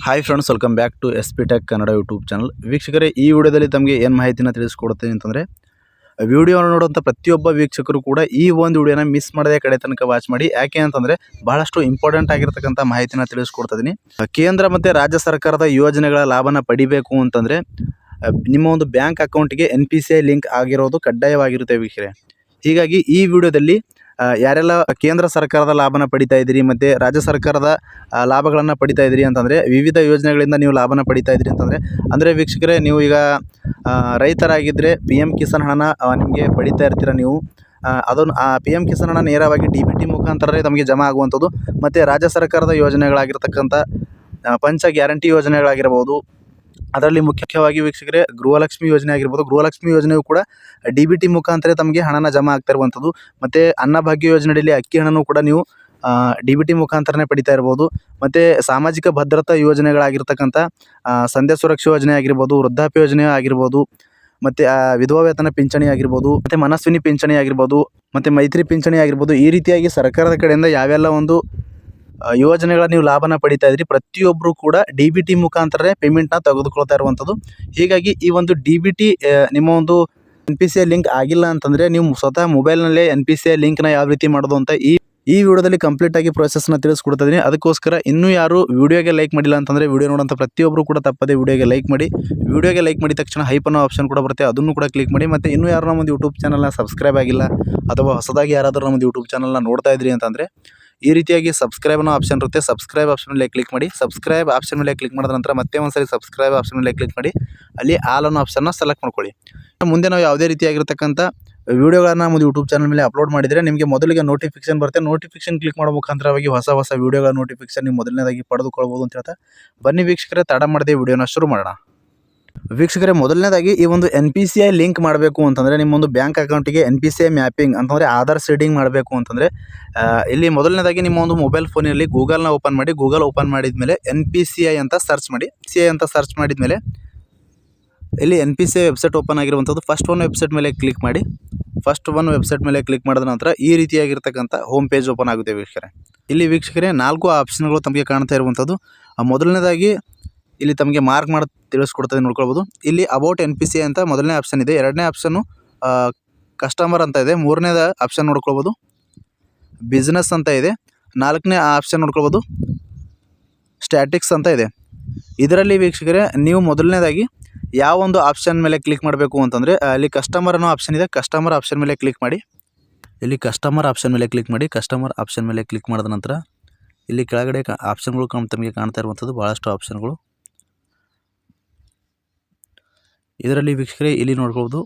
Hi friends, welcome back to S P tech Kannada YouTube channel. ವೀಕ್ಷಕರೇ, ಈ ವಿಡಿಯೋದಲ್ಲಿ ತಮಗೆ ಏನು ಮಾಹಿತಿನ ತಿಳಿಸ್ಕೊಡ್ತೀನಿ ಅಂತಂದರೆ, ವಿಡಿಯೋನ ನೋಡುವಂಥ ಪ್ರತಿಯೊಬ್ಬ ವೀಕ್ಷಕರು ಕೂಡ ಈ ಒಂದು ವಿಡಿಯೋನ ಮಿಸ್ ಮಾಡದೆ ಕಡೆ ತನಕ ವಾಚ್ ಮಾಡಿ. ಯಾಕೆ ಅಂತಂದರೆ ಬಹಳಷ್ಟು ಇಂಪಾರ್ಟೆಂಟ್ ಆಗಿರ್ತಕ್ಕಂಥ ಮಾಹಿತಿನ ತಿಳಿಸ್ಕೊಡ್ತಿದ್ದೀನಿ. ಕೇಂದ್ರ ಮತ್ತು ರಾಜ್ಯ ಸರ್ಕಾರದ ಯೋಜನೆಗಳ ಲಾಭನ ಪಡಿಬೇಕು ಅಂತಂದರೆ ನಿಮ್ಮ ಒಂದು ಬ್ಯಾಂಕ್ ಅಕೌಂಟಿಗೆ NPCI ಲಿಂಕ್ ಆಗಿರೋದು ಕಡ್ಡಾಯವಾಗಿರುತ್ತೆ ವೀಕ್ಷಕರೇ. ಹೀಗಾಗಿ ಈ ವಿಡಿಯೋದಲ್ಲಿ ಯಾರೆಲ್ಲ ಕೇಂದ್ರ ಸರ್ಕಾರದ ಲಾಭನ ಪಡಿತಾ ಇದ್ದೀರಿ ಮತ್ತು ರಾಜ್ಯ ಸರ್ಕಾರದ ಲಾಭಗಳನ್ನು ಪಡಿತಾ ಇದ್ದೀರಿ ಅಂತಂದರೆ, ವಿವಿಧ ಯೋಜನೆಗಳಿಂದ ನೀವು ಲಾಭನ ಪಡಿತಾ ಇದ್ದೀರಿ ಅಂದರೆ ವೀಕ್ಷಕರೇ, ನೀವು ಈಗ ರೈತರಾಗಿದ್ದರೆ PM ಕಿಸಾನ್ ಹಣನ ನಿಮಗೆ ಪಡಿತಾ ಇರ್ತೀರ ನೀವು. ಅದನ್ನು PM ಕಿಸಾನ್ ಹಣ ನೇರವಾಗಿ DBT ಮುಖಾಂತರನೇ ತಮಗೆ ಜಮಾ ಆಗುವಂಥದ್ದು. ಮತ್ತು ರಾಜ್ಯ ಸರ್ಕಾರದ ಯೋಜನೆಗಳಾಗಿರ್ತಕ್ಕಂಥ ಪಂಚ ಗ್ಯಾರಂಟಿ ಯೋಜನೆಗಳಾಗಿರ್ಬೋದು, ಅದರಲ್ಲಿ ಮುಖ್ಯವಾಗಿ ವೀಕ್ಷಕರೇ ಗೃಹಲಕ್ಷ್ಮಿ ಯೋಜನೆ ಆಗಿರ್ಬೋದು. ಗೃಹಲಕ್ಷ್ಮಿ ಯೋಜನೆಯು ಕೂಡ DBT ಮುಖಾಂತರ ತಮಗೆ ಹಣನ ಜಮಾ ಆಗ್ತಾ ಇರುವಂಥದ್ದು. ಮತ್ತು ಅನ್ನಭಾಗ್ಯ ಯೋಜನೆಯಲ್ಲಿ ಅಕ್ಕಿ ಹಣನೂ ಕೂಡ ನೀವು DBT ಮುಖಾಂತರನೇ ಪಡಿತಾ ಇರ್ಬೋದು. ಮತ್ತು ಸಾಮಾಜಿಕ ಭದ್ರತಾ ಯೋಜನೆಗಳಾಗಿರ್ತಕ್ಕಂಥ ಸಂಧ್ಯಾ ಸುರಕ್ಷಾ ಯೋಜನೆ ಆಗಿರ್ಬೋದು, ವೃದ್ಧಾಪ್ಯ ಯೋಜನೆ ಆಗಿರ್ಬೋದು, ಮತ್ತು ವಿಧವಾ ವೇತನ ಪಿಂಚಣಿ ಆಗಿರ್ಬೋದು, ಮತ್ತು ಮನಸ್ವಿನಿ ಪಿಂಚಣಿ ಆಗಿರ್ಬೋದು, ಮತ್ತು ಮೈತ್ರಿ ಪಿಂಚಣಿ ಆಗಿರ್ಬೋದು. ಈ ರೀತಿಯಾಗಿ ಸರ್ಕಾರದ ಕಡೆಯಿಂದ ಯಾವೆಲ್ಲ ಒಂದು ಯೋಜನೆಗಳ ನೀವು ಲಾಭನ ಪಡಿತಾ ಇದ್ರಿ, ಪ್ರತಿಯೊಬ್ಬರು ಕೂಡ DBT ಮುಖಾಂತರನೇ ಪೇಮೆಂಟ್ನ ತೆಗೆದುಕೊಳ್ತಾ ಇರುವಂಥದ್ದು. ಹೀಗಾಗಿ ಈ ಒಂದು DBT ನಿಮ್ಮ ಒಂದು NPCI ಲಿಂಕ್ ಆಗಿಲ್ಲ ಅಂತಂದರೆ ನೀವು ಸ್ವತಃ ಮೊಬೈಲ್ನಲ್ಲೇ NPCI ಲಿಂಕ್ನ ಯಾವ ರೀತಿ ಮಾಡೋದು ಅಂತ ಈ ವಿಡಿಯೋದಲ್ಲಿ ಕಂಪ್ಲೀಟಾಗಿ ಪ್ರೊಸೆಸ್ನ ತಿಳಿಸ್ಕೊಡ್ತಿದ್ದೀನಿ. ಅದಕ್ಕೋಸ್ಕರ ಇನ್ನೂ ಯಾರು ವಿಡಿಯೋಗೆ ಲೈಕ್ ಮಾಡಿಲ್ಲ ಅಂತಂದರೆ, ವಿಡಿಯೋ ನೋಡೋಂಥ ಪ್ರತಿಯೊಬ್ಬರು ಕೂಡ ತಪ್ಪದೆ ವಿಡಿಯೋಗೆ ಲೈಕ್ ಮಾಡಿ. ವಿಡಿಯೋಗೆ ಲೈಕ್ ಮಾಡಿದ ತಕ್ಷಣ ಹೈಪ್ ಅನ್ನೋ ಆಪ್ಷನ್ ಕೂಡ ಬರುತ್ತೆ, ಅದನ್ನು ಕೂಡ ಕ್ಲಿಕ್ ಮಾಡಿ. ಮತ್ತು ಇನ್ನೂ ಯಾರು ನಮ್ಮದು ಯೂಟ್ಯೂಬ್ ಚಾನಲ್ನ ಸಬ್ಸ್ಕ್ರೈಬ್ ಆಗಿಲ್ಲ ಅಥವಾ ಹೊಸದಾಗಿ ಯಾರಾದರೂ ನಮ್ಮದು ಯೂಟ್ಯೂಬ್ ಚಾನಲ್ನ ನೋಡ್ತಾ ಇದ್ರಿ ಅಂತಂದರೆ, ಈ ರೀತಿಯಾಗಿ ಸಬ್ಸ್ಕ್ರೈಬ್ ಅನ್ನೋ ಆಪ್ಷನ್ ಇರುತ್ತೆ, ಸಬ್ಸ್ಕ್ರೈಬ್ ಆಪ್ಷನ್ ಮೇಲೆ ಕ್ಲಿಕ್ ಮಾಡಿ. ಸಬ್ಸ್ಕ್ರೈಬ್ ಆಪ್ಷನ್ ಮೇಲೆ ಕ್ಲಿಕ್ ಮಾಡಿದ ನಂತರ ಮತ್ತೆ ಒಂದ್ಸರಿ ಸಬ್ಸ್ಕ್ರೈಬ್ ಆಪ್ಷನ್ ಮೇಲೆ ಕ್ಲಿಕ್ ಮಾಡಿ, ಅಲ್ಲಿ ಆಲ್ ಅನ್ನೋ ಆಪ್ಷನ್ನ ಸೆಲೆಕ್ಟ್ ಮಾಡ್ಕೊಳ್ಳಿ. ಮುಂದೆ ನಾವು ಯಾವುದೇ ರೀತಿಯಾಗಿರ್ತಕ್ಕಂಥ ವೀಡಿಯೋಗಳನ್ನ ನಮ್ಮದು ಯೂಟ್ಯೂಬ್ ಚಾನಲ್ ಮೇಲೆ ಅಪ್ಲೋಡ್ ಮಾಡಿದರೆ ನಿಮಗೆ ಮೊದಲಿಗೆ ನೋಟಿಫಿಕೇಶನ್ ಬರುತ್ತೆ. ನೋಟಿಫಿಕೇಶನ್ ಕ್ಲಿಕ್ ಮಾಡೋ ಮುಖಾಂತರವಾಗಿ ಹೊಸ ವೀಡಿಯೋಗಳ ನೋಟಿಫಿಕೇಶನ್ ನೀವು ಮೊದಲನೇದಾಗಿ ಪಡೆದುಕೊಳ್ಬೋದು ಅಂತ ಹೇಳ್ತಾ ಬನ್ನಿ ವೀಕ್ಷಕರೇ, ತಡ ಮಾಡದೆ ವಿಡಿಯೋನ ಶುರು ಮಾಡೋಣ. ವೀಕ್ಷಕರೇ, ಮೊದಲನೇದಾಗಿ ಈ ಒಂದು NPCI ಲಿಂಕ್ ಮಾಡಬೇಕು ಅಂತಂದರೆ, ನಿಮ್ಮೊಂದು ಬ್ಯಾಂಕ್ ಅಕೌಂಟಿಗೆ NPCI ಮ್ಯಾಪಿಂಗ್ ಅಂತಂದರೆ ಆಧಾರ್ ಸೀಡಿಂಗ್ ಮಾಡಬೇಕು ಅಂತಂದರೆ, ಇಲ್ಲಿ ಮೊದಲನೇದಾಗಿ ನಿಮ್ಮ ಒಂದು ಮೊಬೈಲ್ ಫೋನಲ್ಲಿ ಗೂಗಲ್ನ ಓಪನ್ ಮಾಡಿ. ಗೂಗಲ್ ಓಪನ್ ಮಾಡಿದ ಮೇಲೆ NPCI ಅಂತ ಸರ್ಚ್ ಮಾಡಿ. ಸರ್ಚ್ ಮಾಡಿದ ಮೇಲೆ ಇಲ್ಲಿ NPCI ವೆಬ್ಸೈಟ್ ಓಪನ್ ಆಗಿರುವಂಥದ್ದು ಫಸ್ಟ್ ಒನ್ ವೆಬ್ಸೈಟ್ ಮೇಲೆ ಕ್ಲಿಕ್ ಮಾಡಿ. ವೆಬ್ಸೈಟ್ ಮೇಲೆ ಕ್ಲಿಕ್ ಮಾಡಿದ ನಂತರ ಈ ರೀತಿಯಾಗಿರ್ತಕ್ಕಂಥ ಹೋಮ್ ಪೇಜ್ ಓಪನ್ ಆಗುತ್ತೆ ವೀಕ್ಷಕರೇ. ಇಲ್ಲಿ ವೀಕ್ಷಕರೇ 4 ಆಪ್ಷನ್ಗಳು ತಮಗೆ ಕಾಣ್ತಾ ಇರುವಂಥದ್ದು. ಮೊದಲನೇದಾಗಿ ಇಲ್ಲಿ ತಮಗೆ ಮಾರ್ಕ್ ಮಾಡಿ ತಿಳಿಸ್ಕೊಡ್ತದೆ, ನೋಡ್ಕೊಳ್ಬೋದು. ಇಲ್ಲಿ ಅಬೌಟ್ NPCI ಅಂತ ಮೊದಲನೇ ಆಪ್ಷನ್ ಇದೆ. ಎರಡನೇ ಆಪ್ಷನ್ನು ಕಸ್ಟಮರ್ ಅಂತ ಇದೆ. ಮೂರನೇ ಆಪ್ಷನ್ ನೋಡ್ಕೊಳ್ಬೋದು ಬಿಸ್ನೆಸ್ ಅಂತ ಇದೆ. ನಾಲ್ಕನೇ ಆಪ್ಷನ್ ನೋಡ್ಕೊಳ್ಬೋದು ಸ್ಟ್ಯಾಟಿಕ್ಸ್ ಅಂತ ಇದೆ. ಇದರಲ್ಲಿ ವೀಕ್ಷಕರೇ ನೀವು ಮೊದಲನೇದಾಗಿ ಯಾವ ಒಂದು ಆಪ್ಷನ್ ಮೇಲೆ ಕ್ಲಿಕ್ ಮಾಡಬೇಕು ಅಂತಂದರೆ, ಅಲ್ಲಿ ಕಸ್ಟಮರ್ ಅನ್ನೋ ಆಪ್ಷನ್ ಇದೆ. ಕಸ್ಟಮರ್ ಆಪ್ಷನ್ ಮೇಲೆ ಕ್ಲಿಕ್ ಮಾಡಿ. ಕಸ್ಟಮರ್ ಆಪ್ಷನ್ ಮೇಲೆ ಕ್ಲಿಕ್ ಮಾಡಿದ ನಂತರ ಇಲ್ಲಿ ಕೆಳಗಡೆ ಆಪ್ಷನ್ಗಳು ತಮಗೆ ಕಾಣ್ತಾ ಇರುವಂಥದ್ದು ಭಾಳಷ್ಟು ಆಪ್ಷನ್ಗಳು. ಇದರಲ್ಲಿ ವೀಕ್ಷಕರೇ ಇಲ್ಲಿ ನೋಡ್ಬೋದು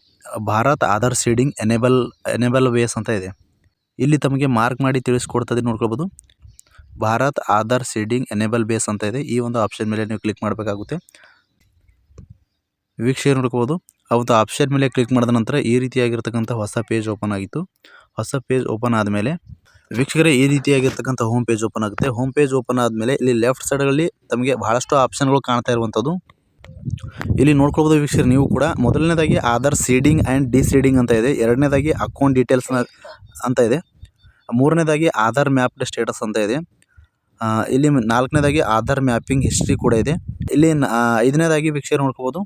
Bharat Aadhaar seeding enable ways ಅಂತ ಇದೆ. ಇಲ್ಲಿ ತಮಗೆ ಮಾರ್ಕ್ ಮಾಡಿ ತಿಳಿಸ್ಕೊಡ್ತದೆ, ನೋಡ್ಕೊಳ್ಬೋದು Bharat Aadhaar seeding enable base ಅಂತ ಇದೆ. ಈ ಒಂದು ಆಪ್ಷನ್ ಮೇಲೆ ನೀವು ಕ್ಲಿಕ್ ಮಾಡಬೇಕಾಗುತ್ತೆ. ವೀಕ್ಷಕರು ನೋಡ್ಕೋಬೋದು, ಆ ಒಂದು ಆಪ್ಷನ್ ಮೇಲೆ ಕ್ಲಿಕ್ ಮಾಡಿದ ನಂತರ ಈ ರೀತಿಯಾಗಿರ್ತಕ್ಕಂಥ ಹೊಸ ಪೇಜ್ ಓಪನ್ ಆಗಿತ್ತು. ಹೊಸ ಪೇಜ್ ಓಪನ್ ಆದಮೇಲೆ ವೀಕ್ಷಕರೇ ಈ ರೀತಿಯಾಗಿರ್ತಕ್ಕಂಥ ಹೋಮ್ ಪೇಜ್ ಓಪನ್ ಆಗುತ್ತೆ. ಹೋಮ್ ಪೇಜ್ ಓಪನ್ ಆದಮೇಲೆ ಇಲ್ಲಿ ಲೆಫ್ಟ್ ಸೈಡಲ್ಲಿ ತಮಗೆ ಬಹಳಷ್ಟು ಆಪ್ಷನ್ಗಳು ಕಾಣ್ತಾ ಇರುವಂಥದ್ದು. ಇಲ್ಲಿ ನೋಡ್ಕೊಳ್ಬೋದು ವೀಕ್ಷಕರು, ನೀವು ಕೂಡ ಮೊದಲನೇದಾಗಿ ಆಧಾರ್ ಸೀಡಿಂಗ್ ಆ್ಯಂಡ್ ಡಿಸೀಡಿಂಗ್ ಅಂತ ಇದೆ. ಎರಡನೇದಾಗಿ ಅಕೌಂಟ್ ಡೀಟೇಲ್ಸ್ ಅಂತ ಇದೆ. ಮೂರನೇದಾಗಿ ಆಧಾರ್ ಮ್ಯಾಪ್ಡ್ ಸ್ಟೇಟಸ್ ಅಂತ ಇದೆ. ಇಲ್ಲಿ ನಾಲ್ಕನೇದಾಗಿ ಆಧಾರ್ ಮ್ಯಾಪಿಂಗ್ ಹಿಸ್ಟ್ರಿ ಕೂಡ ಇದೆ. ಇಲ್ಲಿ ಐದನೇದಾಗಿ ವೀಕ್ಷಕರು ನೋಡ್ಕೋಬೋದು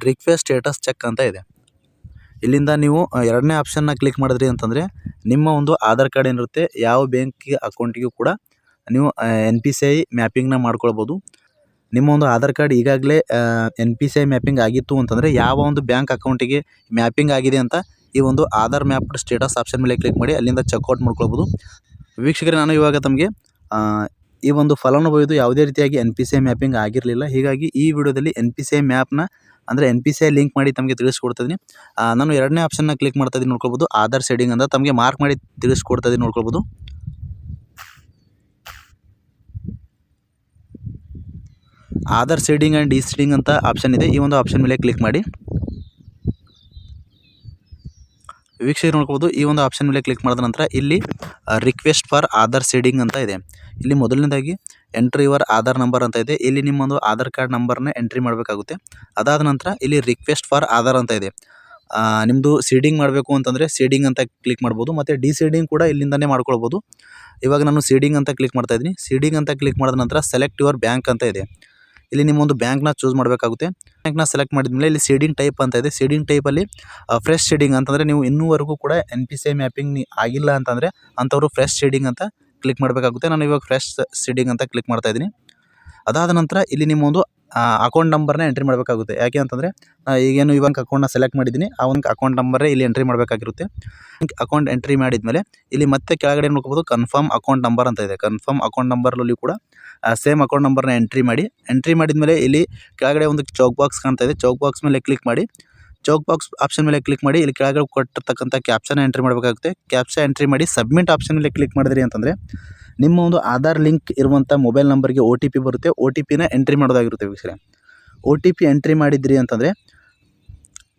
ರಿಕ್ವೆಸ್ಟ್ ಸ್ಟೇಟಸ್ ಚೆಕ್ ಅಂತ ಇದೆ. ಇಲ್ಲಿಂದ ನೀವು ಎರಡನೇ ಆಪ್ಷನ್ನ ಕ್ಲಿಕ್ ಮಾಡಿದ್ರಿ ಅಂತಂದರೆ ನಿಮ್ಮ ಒಂದು ಆಧಾರ್ ಕಾರ್ಡ್ ಏನಿರುತ್ತೆ, ಯಾವ ಬ್ಯಾಂಕಿಗೆ ಅಕೌಂಟಿಗೂ ಕೂಡ ನೀವು NPCI ಮ್ಯಾಪಿಂಗ್ನ ಮಾಡ್ಕೊಳ್ಬೋದು. ನಿಮ್ಮ ಒಂದು ಆಧಾರ್ ಕಾರ್ಡ್ ಈಗಾಗಲೇ NPCI ಮ್ಯಾಪಿಂಗ್ ಆಗಿತ್ತು ಅಂತಂದರೆ, ಯಾವ ಒಂದು ಬ್ಯಾಂಕ್ ಅಕೌಂಟಿಗೆ ಮ್ಯಾಪಿಂಗ್ ಆಗಿದೆ ಅಂತ ಈ ಒಂದು ಆಧಾರ್ ಮ್ಯಾಪ್ಡ್ ಸ್ಟೇಟಸ್ ಆಪ್ಷನ್ ಮೇಲೆ ಕ್ಲಿಕ್ ಮಾಡಿ ಅಲ್ಲಿಂದ ಚೆಕ್ಔಟ್ ಮಾಡ್ಕೊಳ್ಬೋದು. ವೀಕ್ಷಕರೇ, ನಾನು ಇವಾಗ ತಮಗೆ ಈ ಒಂದು ಫಲಾನುಭವಿದು ಯಾವುದೇ ರೀತಿಯಾಗಿ NPCI ಮ್ಯಾಪಿಂಗ್ ಆಗಿರಲಿಲ್ಲ. ಹೀಗಾಗಿ ಈ ವಿಡಿಯೋದಲ್ಲಿ NPCI ಮ್ಯಾಪ್ನ ಅಂದರೆ NPCI ಲಿಂಕ್ ಮಾಡಿ ತಮಗೆ ತಿಳಿಸ್ಕೊಡ್ತಿದ್ದೀನಿ. ನಾನು ಎರಡನೇ ಆಪ್ಷನ್ನ ಕ್ಲಿಕ್ ಮಾಡ್ತಾ ಇದ್ದೀನಿ, ನೋಡ್ಕೊಳ್ಬೋದು ಆಧಾರ್ ಸೀಡಿಂಗ್ ಅಂತ ತಮಗೆ ಮಾರ್ಕ್ ಮಾಡಿ ತಿಳಿಸ್ಕೊಡ್ತಾ ಇದ್ದೀನಿ, ನೋಡ್ಕೊಳ್ಬೋದು. ಆಧಾರ್ ಸೀಡಿಂಗ್ ಆ್ಯಂಡ್ ಡಿಸೀಡಿಂಗ್ ಅಂತ ಆಪ್ಷನ್ ಇದೆ. ಈ ಒಂದು ಆಪ್ಷನ್ ಮೇಲೆ ಕ್ಲಿಕ್ ಮಾಡಿ. ವೀಕ್ಷಕರು ನೋಡ್ಬೋದು, ಈ ಒಂದು ಆಪ್ಷನ್ ಮೇಲೆ ಕ್ಲಿಕ್ ಮಾಡಿದ ನಂತರ ಇಲ್ಲಿ ರಿಕ್ವೆಸ್ಟ್ ಫಾರ್ ಆಧಾರ್ ಸೀಡಿಂಗ್ ಅಂತ ಇದೆ. ಇಲ್ಲಿ ಮೊದಲನೇದಾಗಿ ಎಂಟ್ರಿ ಯುವರ್ ಆಧಾರ್ ನಂಬರ್ ಅಂತ ಇದೆ. ಇಲ್ಲಿ ನಿಮ್ಮೊಂದು ಆಧಾರ್ ಕಾರ್ಡ್ ನಂಬರ್ನ ಎಂಟ್ರಿ ಮಾಡಬೇಕಾಗುತ್ತೆ. ಅದಾದ ನಂತರ ಇಲ್ಲಿ ರಿಕ್ವೆಸ್ಟ್ ಫಾರ್ ಆಧಾರ್ ಅಂತ ಇದೆ. ನಿಮ್ಮದು ಸೀಡಿಂಗ್ ಮಾಡಬೇಕು ಅಂತಂದರೆ ಸೀಡಿಂಗ್ ಅಂತ ಕ್ಲಿಕ್ ಮಾಡ್ಬೋದು ಮತ್ತು ಡಿಸೀಡಿಂಗ್ ಕೂಡ ಇಲ್ಲಿಂದನೇ ಮಾಡ್ಕೊಳ್ಬೋದು. ಇವಾಗ ನಾನು ಸೀಡಿಂಗ್ ಅಂತ ಕ್ಲಿಕ್ ಮಾಡ್ತಾ ಇದ್ದೀನಿ. ಸೀಡಿಂಗ್ ಅಂತ ಕ್ಲಿಕ್ ಮಾಡಿದ ನಂತರ ಸೆಲೆಕ್ಟ್ ಯುವರ್ ಬ್ಯಾಂಕ್ ಅಂತ ಇದೆ. ಇಲ್ಲಿ ನಿಮ್ಮೊಂದು ಬ್ಯಾಂಕ್ನ ಚೂಸ್ ಮಾಡಬೇಕಾಗುತ್ತೆ. ಬ್ಯಾಂಕ್ನ ಸೆಲೆಕ್ಟ್ ಮಾಡಿದ್ಮೇಲೆ ಇಲ್ಲಿ ಸೀಡಿಂಗ್ ಟೈಪ್ ಅಂತ ಇದೆ. ಸೀಡಿಂಗ್ ಟೈಪಲ್ಲಿ ಫ್ರೆಶ್ ಸೀಡಿಂಗ್ ಅಂತಂದರೆ ನೀವು ಇನ್ನೂವರೆಗೂ ಕೂಡ NPCI ಮ್ಯಾಪಿಂಗ್ ಆಗಿಲ್ಲ ಅಂತಂದರೆ ಅಂಥವ್ರು ಫ್ರೆಶ್ ಸೀಡಿಂಗ್ ಅಂತ ಕ್ಲಿಕ್ ಮಾಡಬೇಕಾಗುತ್ತೆ. ನಾನು ಇವಾಗ ಫ್ರೆಶ್ ಸೀಡಿಂಗ್ ಅಂತ ಕ್ಲಿಕ್ ಮಾಡ್ತಾ ಇದ್ದೀನಿ. ಅದಾದ ನಂತರ ಇಲ್ಲಿ ನಿಮ್ಮ ಒಂದು ಅಕೌಂಟ್ ನಂಬರ್ನ ಎಂಟ್ರಿ ಮಾಡಬೇಕಾಗುತ್ತೆ. ಯಾಕೆ ಅಂತಂದರೆ ಈಗೇನು ಇವಾಗ ಅಕೌಂಟ್ನ ಸೆಲೆಕ್ಟ್ ಮಾಡಿದ್ದೀನಿ ಆ ಒಂದು ಅಕೌಂಟ್ ನಂಬರೇ ಇಲ್ಲಿ ಎಂಟ್ರಿ ಮಾಡಬೇಕಾಗಿರುತ್ತೆ. ಅಕೌಂಟ್ ಎಂಟ್ರಿ ಮಾಡಿದ್ಮೇಲೆ ಇಲ್ಲಿ ಮತ್ತೆ ಕೆಳಗಡೆ ನೋಡ್ಕೋಬೋದು ಕನ್ಫರ್ಮ್ ಅಕೌಂಟ್ ನಂಬರ್ ಅಂತ ಇದೆ. ಕನ್ಫರ್ಮ್ ಅಕೌಂಟ್ ನಂಬರ್ನಲ್ಲಿ ಕೂಡ ಸೇಮ್ ಅಕೌಂಟ್ ನಂಬರ್ನ ಎಂಟ್ರಿ ಮಾಡಿದ್ಮೇಲೆ ಇಲ್ಲಿ ಕೆಳಗಡೆ ಒಂದು ಚೌಕ್ ಬಾಕ್ಸ್ ಕಾಣ್ತಾ ಇದೆ. ಚೌಕ್ ಬಾಕ್ಸ್ ಮೇಲೆ ಕ್ಲಿಕ್ ಮಾಡಿ ಚೌಕ್ ಬಾಕ್ಸ್ ಆಪ್ಷನ್ ಮೇಲೆ ಕ್ಲಿಕ್ ಮಾಡಿ ಇಲ್ಲಿ ಕೆಳಗಡೆ ಕೊಟ್ಟಿರ್ತಕ್ಕಂಥ ಕ್ಯಾಪ್ಷನ್ ಎಂಟ್ರಿ ಮಾಡಬೇಕಾಗುತ್ತೆ. ಕ್ಯಾಪ್ಷನ್ ಎಂಟ್ರಿ ಮಾಡಿ ಸಬ್ಮಿಟ್ ಆಪ್ಷನ್ ಮೇಲೆ ಕ್ಲಿಕ್ ಮಾಡಿದ್ರಿ ಅಂತಂದರೆ ನಿಮ್ಮ ಒಂದು ಆಧಾರ್ ಲಿಂಕ್ ಇರುವಂಥ ಮೊಬೈಲ್ ನಂಬರ್ಗೆ OTP ಬರುತ್ತೆ. OTPನ ಎಂಟ್ರಿ ಮಾಡೋದಾಗಿರುತ್ತೆ ವೀಕ್ಷಕರೇ. OTP ಎಂಟ್ರಿ ಮಾಡಿದ್ರಿ ಅಂತಂದರೆ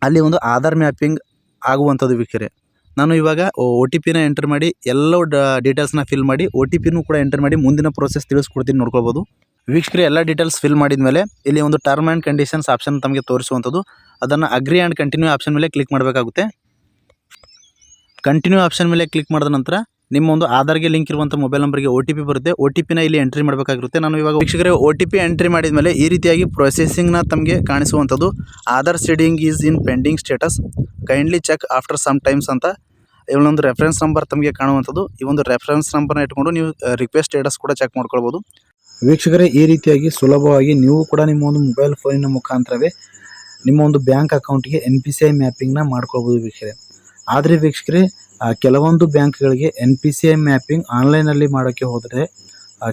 ಅಲ್ಲಿ ಒಂದು ಆಧಾರ್ ಮ್ಯಾಪಿಂಗ್ ಆಗುವಂಥದ್ದು ವೀಕ್ಷಕರೇ. ನಾನು ಇವಾಗ OTPನ ಎಂಟ್ರ್ ಮಾಡಿ ಎಲ್ಲವೂ ಡೀಟೇಲ್ಸ್ನ ಫಿಲ್ ಮಾಡಿ OTPನೂ ಕೂಡ ಎಂಟ್ರ್ ಮಾಡಿ ಮುಂದಿನ ಪ್ರೋಸೆಸ್ ತಿಳಿಸ್ಕೊಡ್ತೀನಿ, ನೋಡ್ಕೊಳ್ಬೋದು. ವೀಕ್ಷಕರೇ ಎಲ್ಲ ಡೀಟೇಲ್ಸ್ ಫಿಲ್ ಮಾಡಿದ ಮೇಲೆ ಇಲ್ಲಿ ಒಂದು ಟರ್ಮ್ ಆ್ಯಂಡ್ ಕಂಡೀಷನ್ಸ್ ಆಪ್ಷನ್ ತಮಗೆ ತೋರಿಸುವಂಥದ್ದು, ಅದನ್ನು ಅಗ್ರಿ ಆ್ಯಂಡ್ ಕಂಟಿನ್ಯೂ ಆಪ್ಷನ್ ಮೇಲೆ ಕ್ಲಿಕ್ ಮಾಡಬೇಕಾಗುತ್ತೆ. ಕಂಟಿನ್ಯೂ ಆಪ್ಷನ್ ಮೇಲೆ ಕ್ಲಿಕ್ ಮಾಡಿದ ನಂತರ ನಿಮ್ಮ ಒಂದು ಆಧಾರ್ಗೆ ಲಿಂಕ್ ಇರುವಂಥ ಮೊಬೈಲ್ ನಂಬರ್ಗೆ OTP ಬರುತ್ತೆ. OTPನ ಇಲ್ಲಿ ಎಂಟ್ರಿ ಮಾಡಬೇಕಾಗಿರುತ್ತೆ. ನಾನು ಇವಾಗ ವೀಕ್ಷಕರೇ OTP ಎಂಟ್ರಿ ಮಾಡಿದ ಮೇಲೆ ಈ ರೀತಿಯಾಗಿ ಪ್ರೊಸೆಸಿಂಗ್ನ ತಮಗೆ ಕಾಣಿಸುವಂಥದ್ದು Aadhaar seeding is in pending status, kindly check after some times ಅಂತ ಇವನೊಂದು ರೆಫರೆನ್ಸ್ ನಂಬರ್ ತಮಗೆ ಕಾಣುವಂಥದ್ದು. ಈ ಒಂದು ರೆಫರೆನ್ಸ್ ನಂಬರ್ನ ಇಟ್ಕೊಂಡು ನೀವು ರಿಕ್ವೆಸ್ಟ್ ಸ್ಟೇಟಸ್ ಕೂಡ ಚೆಕ್ ಮಾಡ್ಕೊಳ್ಬೋದು. ವೀಕ್ಷಕರೇ ಈ ರೀತಿಯಾಗಿ ಸುಲಭವಾಗಿ ನೀವು ಕೂಡ ನಿಮ್ಮ ಒಂದು ಮೊಬೈಲ್ ಫೋನಿನ ಮುಖಾಂತರವೇ ನಿಮ್ಮ ಒಂದು ಬ್ಯಾಂಕ್ ಅಕೌಂಟ್ಗೆ NPCI ಮ್ಯಾಪಿಂಗ್ನ ಮಾಡ್ಕೊಳ್ಬೋದು ವೀಕ್ಷಕರೇ. ಆದರೆ ವೀಕ್ಷಕರೇ ಕೆಲವೊಂದು ಬ್ಯಾಂಕ್ಗಳಿಗೆ NPCI ಮ್ಯಾಪಿಂಗ್ ಆನ್ಲೈನಲ್ಲಿ ಮಾಡೋಕ್ಕೆ ಹೋದರೆ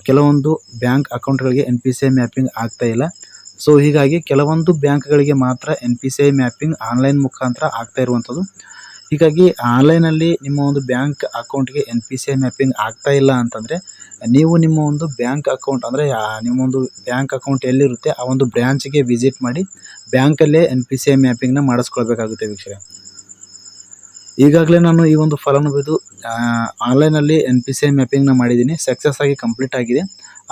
ಕೆಲವೊಂದು ಬ್ಯಾಂಕ್ ಅಕೌಂಟ್ಗಳಿಗೆ NPCI ಮ್ಯಾಪಿಂಗ್ ಆಗ್ತಾ ಇಲ್ಲ. ಸೊ ಹೀಗಾಗಿ ಕೆಲವೊಂದು ಬ್ಯಾಂಕ್ಗಳಿಗೆ ಮಾತ್ರ NPCI ಮ್ಯಾಪಿಂಗ್ ಆನ್ಲೈನ್ ಮುಖಾಂತರ ಆಗ್ತಾ ಇರುವಂಥದ್ದು. ಹೀಗಾಗಿ ಆನ್ಲೈನಲ್ಲಿ ನಿಮ್ಮ ಒಂದು ಬ್ಯಾಂಕ್ ಅಕೌಂಟ್ಗೆ NPCI ಮ್ಯಾಪಿಂಗ್ ಆಗ್ತಾ ಇಲ್ಲ ಅಂತಂದರೆ ನೀವು ನಿಮ್ಮ ಒಂದು ಬ್ಯಾಂಕ್ ಅಕೌಂಟ್ ಅಂದರೆ ನಿಮ್ಮ ಒಂದು ಬ್ಯಾಂಕ್ ಅಕೌಂಟ್ ಎಲ್ಲಿರುತ್ತೆ ಆ ಒಂದು ಬ್ರ್ಯಾಂಚ್ಗೆ ವಿಸಿಟ್ ಮಾಡಿ ಬ್ಯಾಂಕಲ್ಲೇ NPCI ಮ್ಯಾಪಿಂಗ್ನ ಮಾಡಿಸ್ಕೊಳ್ಬೇಕಾಗುತ್ತೆ ವೀಕ್ಷಕರೇ. ಈಗಾಗಲೇ ನಾನು ಈ ಒಂದು ಫಲಾನುಭವಿದು ಆನ್ಲೈನಲ್ಲಿ NPCI ಮ್ಯಾಪಿಂಗ್ನ ಮಾಡಿದ್ದೀನಿ, ಸಕ್ಸಸ್ ಆಗಿ ಕಂಪ್ಲೀಟ್ ಆಗಿದೆ.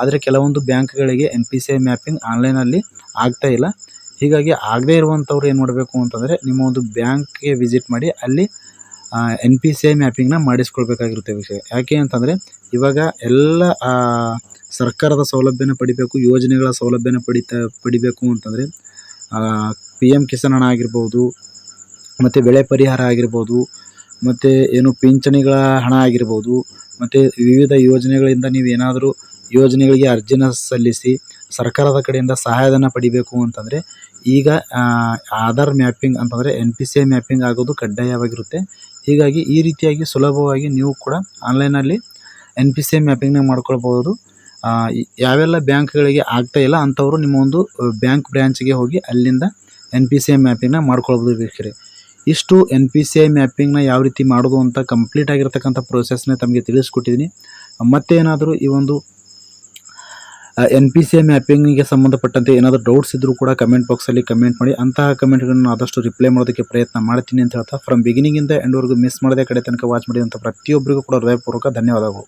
ಆದರೆ ಕೆಲವೊಂದು ಬ್ಯಾಂಕ್ಗಳಿಗೆ NPCI ಮ್ಯಾಪಿಂಗ್ ಆನ್ಲೈನಲ್ಲಿ ಆಗ್ತಾ ಇಲ್ಲ. ಹೀಗಾಗಿ ಆಗದೇ ಇರುವಂಥವ್ರು ಏನು ಮಾಡಬೇಕು ಅಂತಂದರೆ ನಿಮ್ಮ ಒಂದು ಬ್ಯಾಂಕ್ಗೆ ವಿಸಿಟ್ ಮಾಡಿ ಅಲ್ಲಿ NPCI ಮ್ಯಾಪಿಂಗ್ನ ಮಾಡಿಸ್ಕೊಳ್ಬೇಕಾಗಿರುತ್ತೆ ವಿಷಯ. ಯಾಕೆ ಅಂತಂದರೆ ಇವಾಗ ಎಲ್ಲ ಸರ್ಕಾರದ ಸೌಲಭ್ಯನ ಪಡಿಬೇಕು, ಯೋಜನೆಗಳ ಸೌಲಭ್ಯನ ಪಡಿಬೇಕು ಅಂತಂದರೆ PM ಕಿಸಾನ್ ಹಣ ಆಗಿರ್ಬೋದು, ಮತ್ತು ಬೆಳೆ ಪರಿಹಾರ ಆಗಿರ್ಬೋದು, ಮತ್ತು ಏನು ಪಿಂಚಣಿಗಳ ಹಣ ಆಗಿರ್ಬೋದು, ಮತ್ತು ವಿವಿಧ ಯೋಜನೆಗಳಿಂದ ನೀವು ಏನಾದರೂ ಯೋಜನೆಗಳಿಗೆ ಅರ್ಜಿನ ಸಲ್ಲಿಸಿ ಸರ್ಕಾರದ ಕಡೆಯಿಂದ ಸಹಾಯಧನ ಪಡಿಬೇಕು ಅಂತಂದರೆ ಈಗ ಆಧಾರ್ ಮ್ಯಾಪಿಂಗ್ ಅಂತಂದರೆ NPCI ಮ್ಯಾಪಿಂಗ್ ಆಗೋದು ಕಡ್ಡಾಯವಾಗಿರುತ್ತೆ. ಹೀಗಾಗಿ ಈ ರೀತಿಯಾಗಿ ಸುಲಭವಾಗಿ ನೀವು ಕೂಡ ಆನ್ಲೈನಲ್ಲಿ NPCI ಮ್ಯಾಪಿಂಗ್ನ ಮಾಡ್ಕೊಳ್ಬೋದು. ಯಾವೆಲ್ಲ ಬ್ಯಾಂಕ್ಗಳಿಗೆ ಆಗ್ತಾ ಇಲ್ಲ ಅಂಥವರು ನಿಮ್ಮ ಒಂದು ಬ್ಯಾಂಕ್ ಬ್ರ್ಯಾಂಚ್ಗೆ ಹೋಗಿ ಅಲ್ಲಿಂದ NPCI ಮ್ಯಾಪಿಂಗ್ನ ಮಾಡ್ಕೊಳ್ಬೋದು ವೀಕ್ಷಕರೇ. ಇಷ್ಟು NPCI ಮ್ಯಾಪಿಂಗ್ನ ಯಾವ ರೀತಿ ಮಾಡೋದು ಅಂತ ಕಂಪ್ಲೀಟ್ ಆಗಿರ್ತಕ್ಕಂಥ ಪ್ರೋಸೆಸ್ನ ತಮಗೆ ತಿಳಿಸ್ಕೊಟ್ಟಿದ್ದೀನಿ. ಮತ್ತೆ ಏನಾದರೂ ಈ ಒಂದು NPCI ಮ್ಯಾಪಿಂಗಿಗೆ ಸಂಬಂಧಪಟ್ಟಂತೆ ಏನಾದರೂ ಡೌಟ್ಸ್ ಇದ್ದರೂ ಕೂಡ ಕಮೆಂಟ್ ಬಾಕ್ಸಲ್ಲಿ ಕಮೆಂಟ್ ಮಾಡಿ. ಅಂತಹ ಕಮೆಂಟ್ಗಳನ್ನು ಆದಷ್ಟು ರಿಪ್ಲೈ ಮಾಡೋದಕ್ಕೆ ಪ್ರಯತ್ನ ಮಾಡ್ತೀನಿ ಅಂತ ಹೇಳ್ತಾ ಫ್ರಮ್ ಬಿಗಿನಿಂಗಿಂದ ಎಂಡ್ವರೆಗೂ ಮಿಸ್ ಮಾಡದೆ ಕಡೆ ತನಕ ವಾಚ್ ಮಾಡಿದಂಥ ಪ್ರತಿಯೊಬ್ಬರಿಗೂ ಕೂಡ ಹೃದಯಪೂರ್ವಕ ಧನ್ಯವಾದಗಳು.